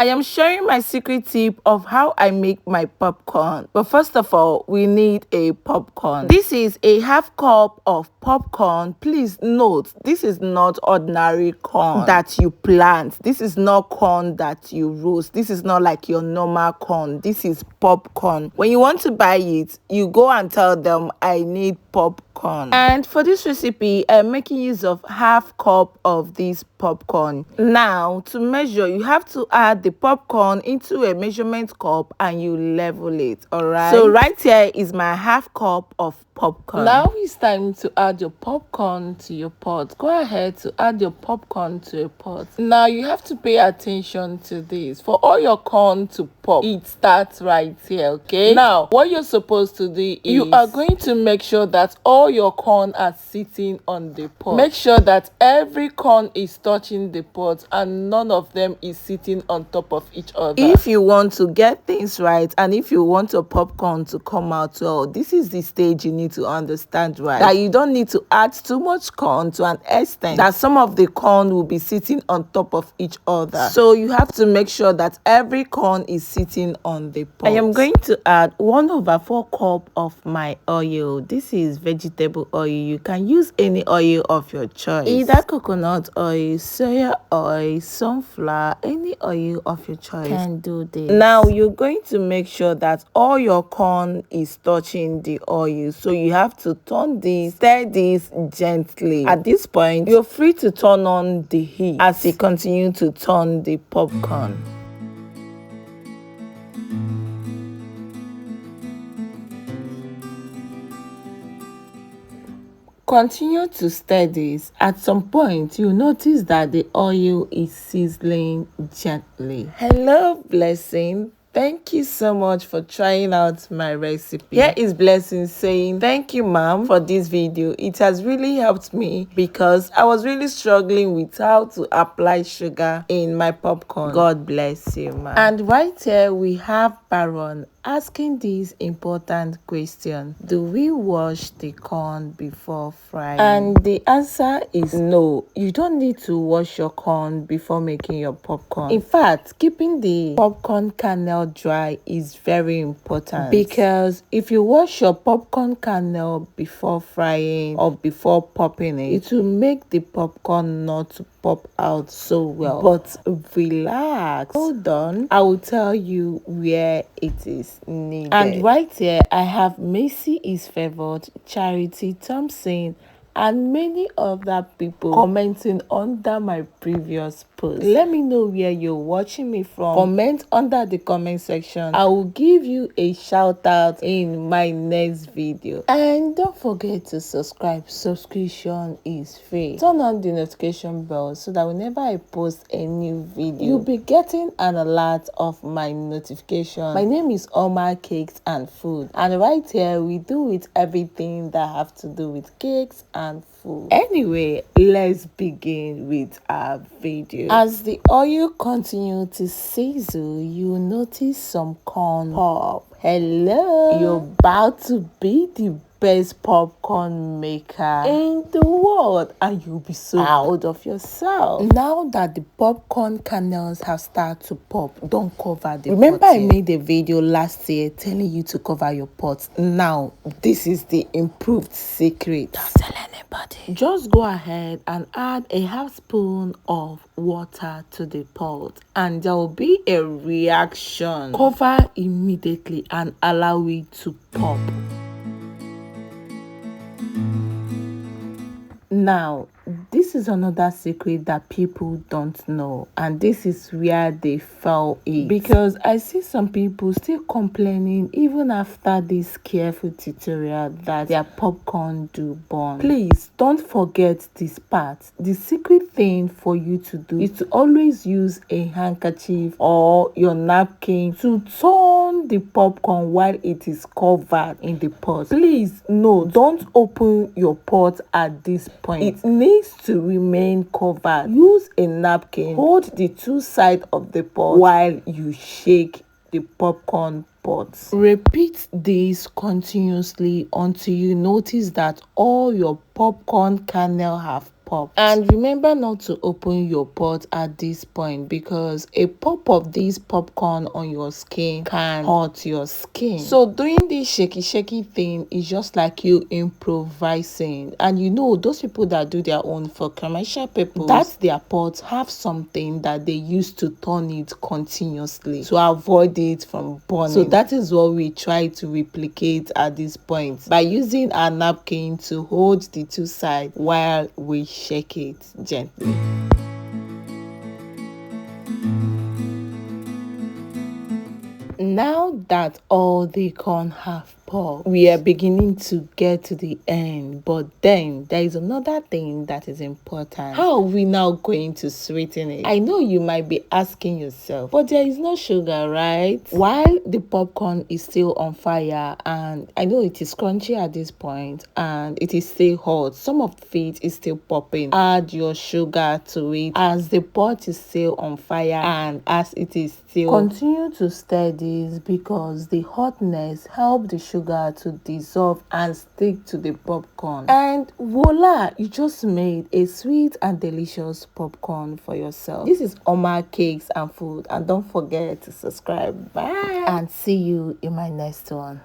I am sharing my secret tip of how I make my popcorn. But first of all, we need a popcorn. This is a half cup of popcorn. Please note, this is not ordinary corn that you plant. This is not corn that you roast. This is not like your normal corn. This is popcorn. When you want to buy it, you go and tell them, I need popcorn. And for this recipe, I'm making use of half cup of this popcorn. Now, to measure, you have to add the popcorn into a measurement cup and you level it. All right, so right here is my half cup of popcorn. Now it's time to add your popcorn to your pot. Go ahead to add your popcorn to a pot. Now you have to pay attention to this. For all your corn to pop, it starts right here. Okay, now what you're supposed to do is you are going to make sure that all your corn are sitting on the pot. Make sure that every corn is touching the pot and none of them is sitting on top of each other. If you want to get things right and if you want your popcorn to come out well, this is the stage you need to understand, right? That you don't need to add too much corn to an extent that some of the corn will be sitting on top of each other. So you have to make sure that every corn is sitting on the pot. I am going to add 1/4 cup of my oil. This is vegetable oil. You can use any oil of your choice, either coconut oil, soya oil, sunflower, any oil of your choice can do this. Now you're going to make sure that all your corn is touching the oil, so you have to stir this gently. At this point, you're free to turn on the heat as you continue to turn the popcorn. Continue to stir this. At some point, you notice that the oil is sizzling gently. Hello, Blessing. Thank you so much for trying out my recipe. Here is Blessing saying, thank you, ma'am, for this video. It has really helped me because I was really struggling with how to apply sugar in my popcorn. God bless you, ma'am. And right here, we have Baron asking this important question: do we wash the corn before frying? And the answer is no. You don't need to wash your corn before making your popcorn. In fact, keeping the popcorn kernel dry is very important, because if you wash your popcorn kernel before frying or before popping it, it will make the popcorn not to pop out so well. But relax, hold on, I will tell you where it is needed. And right here I have Macy is favored, Charity Thompson, and many other people commenting under my previous post. Let me know where you're watching me from. Comment under the comment section. I will give you a shout out in my next video. And don't forget to subscribe. Subscription is free. Turn on the notification bell so that whenever I post a new video, you'll be getting an alert of my notification. My name is Ouma Cakes and Food, and right here we do with everything that have to do with cakes and food. Anyway, let's begin with our video. As the oil continues to sizzle, you notice some corn pop. Hello, you're about to be the best popcorn maker in the world, and you'll be so proud of yourself. Now that the popcorn kernels have started to pop, don't cover the pot. Remember, I made a video last year telling you to cover your pot. Now this is the improved secret. Don't tell anybody. Just go ahead and add a half spoon of water to the pot and there will be a reaction. Cover immediately and allow it to pop. Now, this is another secret that people don't know, and this is where they fail it, because I see some people still complaining even after this careful tutorial that their popcorn do burn. Please don't forget this part. The secret thing for you to do is to always use a handkerchief or your napkin to turn the popcorn while it is covered in the pot. Please, no, don't open your pot at this point. It needs to remain covered. Use a napkin, hold the two sides of the pot while you shake the popcorn pot. Repeat this continuously until you notice that all your popcorn kernel have pop. And remember not to open your pot at this point, because a pop of this popcorn on your skin can hurt your skin. So doing this shaky thing is just like you improvising. And you know, those people that do their own for commercial people, that's their pot have something that they use to turn it continuously to avoid it from burning. So that is what we try to replicate at this point by using a napkin to hold the two sides while we shake it gently. Now that all the corn have popped, we are beginning to get to the end, but then there is another thing that is important. How are we now going to sweeten it? I know you might be asking yourself, but there is no sugar, right? While the popcorn is still on fire, and I know it is crunchy at this point and it is still hot, some of it is still popping, add your sugar to it as the pot is still on fire and as it is still. Continue to stir this because the hotness helps the sugar to dissolve and stick to the popcorn. And voila, you just made a sweet and delicious popcorn for yourself. This is Ouma Cakes and Food, and don't forget to subscribe. Bye, and see you in my next one.